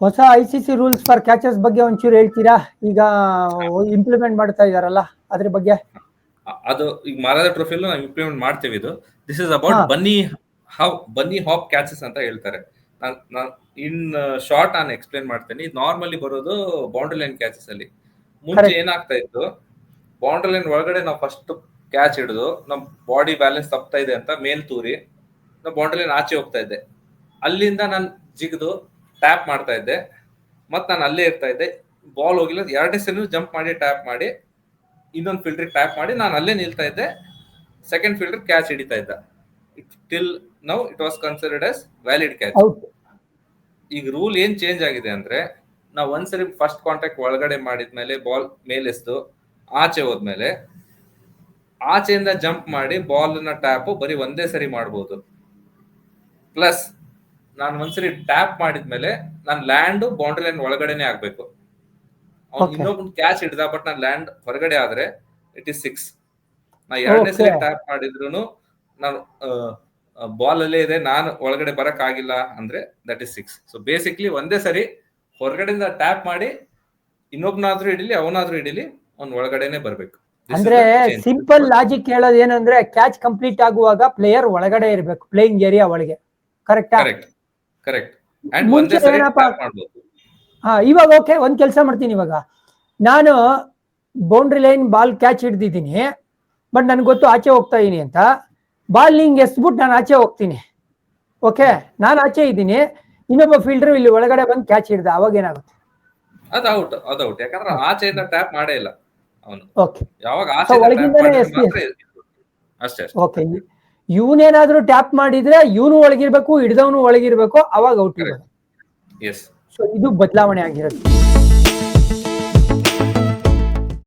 ಹೊಸ ICC rules for catches ಬಗ್ಗೆ ಒಂಚೂರು ಹೇಳ್ತೀರಾ? ಈಗ ಇಂಪ್ಲಿಮೆಂಟ್ ಮಾಡ್ತಾ ಇದಾರಲ್ಲ ಅದ್ರ ಬಗ್ಗೆ. ಅದು ಈಗ ಮಹಾರಾಜ ಟ್ರೋಫಿಯಲ್ಲೂ ನಾವು ಇಂಪ್ಲಿಮೆಂಟ್ ಮಾಡ್ತೀವಿ. ಇದು ದಿಸ್ ಇಸ್ ಅಬೌಟ್ ಬನ್ನಿ ಹಾಪ್ ಕ್ಯಾಚಸ್ ಅಂತ ಹೇಳ್ತಾರೆ. ಇನ್ ಶಾರ್ಟ್ ನಾನು ಎಕ್ಸ್ಪ್ಲೇನ್ ಮಾಡ್ತೇನೆ. ಇದು ನಾರ್ಮಲಿ ಬರೋದು ಬೌಂಡ್ರಿ ಲೈನ್ ಕ್ಯಾಚಸ್ ಅಲ್ಲಿ. ಮುಂಚೆ ಏನಾಗ್ತಾ ಇತ್ತು, ಬೌಂಡ್ರಿ ಲೈನ್ ಒಳಗಡೆ ನಾವು ಫಸ್ಟ್ ಕ್ಯಾಚ್ ಹಿಡಿದು ನಮ್ ಬಾಡಿ ಬ್ಯಾಲೆನ್ಸ್ ತಪ್ತಾ ಇದೆ ಅಂತ ಮೇಲ್ ತೂರಿ ನಾವು ಬೌಂಡ್ರಿ ಲೈನ್ ಆಚೆ ಹೋಗ್ತಾ ಇದ್ದೆ. ಅಲ್ಲಿಂದ ನಾನು ಜಿಗಿದು ಟ್ಯಾಪ್ ಮಾಡ್ತಾ ಇದ್ದೆ, ಮತ್ ನಾನು ಅಲ್ಲೇ ಇರ್ತಾ ಇದ್ದೆ. ಬಾಲ್ ಹೋಗಿಲ್ಲ, 2 ಸಲ ಜಂಪ್ ಮಾಡಿ ಟ್ಯಾಪ್ ಮಾಡಿ ಇನ್ನೊಂದು ಫೀಲ್ಡರ್ ಟ್ಯಾಪ್ ಮಾಡಿ ನಾನು ಅಲ್ಲೇ ನಿಲ್ತಾ ಇದ್ದೆ. ಸೆಕೆಂಡ್ ಫೀಲ್ಡರ್ ಕ್ಯಾಚ್ ಹಿಡಿತಾ ಇದ್ದ. Till now it was considered as valid catch. ಈಗ ರೂಲ್ ಏನ್ ಚೇಂಜ್ ಆಗಿದೆ ಅಂದ್ರೆ, ನಾವು ಒಂದ್ಸರಿ ಫಸ್ಟ್ ಕಾಂಟ್ಯಾಕ್ಟ್ ಒಳಗಡೆ ಮಾಡಿದ್ಮೇಲೆ ಬಾಲ್ ಮೇಲೆಸ್ದು ಆಚೆ ಹೋದ್ಮೇಲೆ ಆಚೆಯಿಂದ ಜಂಪ್ ಮಾಡಿ ಬಾಲ್ ನ ಟ್ಯಾಪ್ ಬರೀ ಒಂದೇ ಸರಿ ಮಾಡ್ಬೋದು. ಪ್ಲಸ್ ನಾನು ಒಂದ್ಸರಿ ಟ್ಯಾಪ್ ಮಾಡಿದ್ಮೇಲೆ ನಾನು ಲ್ಯಾಂಡ್ ಬೌಂಡ್ರಿ ಲೈನ್ ಒಳಗಡೆನೆ ಆಗ್ಬೇಕು. ಅವ್ನು ಇನ್ನೊಬ್ಬ ಕ್ಯಾಚ್ ಹಿಡ್ದ, ಬಟ್ ನಾನು ಲ್ಯಾಂಡ್ ಹೊರಗಡೆ ಆದ್ರೆ ಇಟ್ ಇಸ್ 6. ನಾ 2ನೇ ಸರಿ ಟ್ಯಾಪ್ ಮಾಡಿದ್ರು ನಾನು ಬಾಲ್ ಅಲ್ಲೇ ಇದೆ, ನಾನು ಒಳಗಡೆ ಬರಕ್ ಆಗಿಲ್ಲ ಅಂದ್ರೆ ದಟ್ ಇಸ್ 6. ಸೊ ಬೇಸಿಕ್ಲಿ ಒಂದೇ ಸರಿ ಹೊರಗಡೆಯಿಂದ ಟ್ಯಾಪ್ ಮಾಡಿ ಇನ್ನೊಬ್ನಾದ್ರೂ ಹಿಡಿಲಿ ಅವನಾದ್ರೂ ಹಿಡಿಲಿ ಅವ್ನ್ ಒಳಗಡೆನೆ ಬರ್ಬೇಕು. ಅಂದ್ರೆ ಸಿಂಪಲ್ ಲಾಜಿಕ್ ಹೇಳೋದು ಏನಂದ್ರೆ, ಕ್ಯಾಚ್ ಕಂಪ್ಲೀಟ್ ಆಗುವಾಗ ಪ್ಲೇಯರ್ ಒಳಗಡೆ ಇರಬೇಕು, ಪ್ಲೇಯಿಂಗ್ ಏರಿಯಾ ಒಳಗೆ. ಕರೆಕ್ಟಾ? ಕರೆಕ್ಟ್. ಇವಾಗ ಓಕೆ, ಒಂದ್ ಕೆಲಸ ಮಾಡ್ತೀನಿ. ಇವಾಗ ನಾನು ಬೌಂಡ್ರಿ ಲೈನ್ ಬಾಲ್ ಕ್ಯಾಚ್ ಹಿಡ್ದಿದ್ದೀನಿ, ಬಟ್ ನನ್ಗೆ ಗೊತ್ತು ಆಚೆ ಹೋಗ್ತಾ ಇದೀನಿ ಅಂತ. ಬಾಲ್ ನಿಂಗೆ ಎಸ್ಬಿಟ್ಟು ನಾನು ಆಚೆ ಹೋಗ್ತೀನಿ. ಓಕೆ, ನಾನು ಆಚೆ ಇದ್ದೀನಿ, ಇನ್ನೊಬ್ಬ ಫೀಲ್ಡರ್ ಇಲ್ಲಿ ಒಳಗಡೆ ಬಂದು ಕ್ಯಾಚ್ ಹಿಡ್ದ, ಅವಾಗ ಏನಾಗುತ್ತೆ? ಅದು ಔಟ್. ಯಾಕಂದ್ರೆ ಆಚೆಯಿಂದ ಟ್ಯಾಪ್ ಮಾಡೇ ಇಲ್ಲ ಅವನು. ಓಕೆ, ಯಾವಾಗ ಅಷ್ಟೇ. ಓಕೆ, ಇವನೇನಾದ್ರೂ ಟ್ಯಾಪ್ ಮಾಡಿದ್ರೆ ಇವನು ಒಳಗಿರ್ಬೇಕು, ಹಿಡ್ದವನು ಒಳಗಿರ್ಬೇಕು, ಅವಾಗ ಔಟ್. ಎಸ್. ಸೊ ಇದು ಬದಲಾವಣೆ ಆಗಿರೋದು.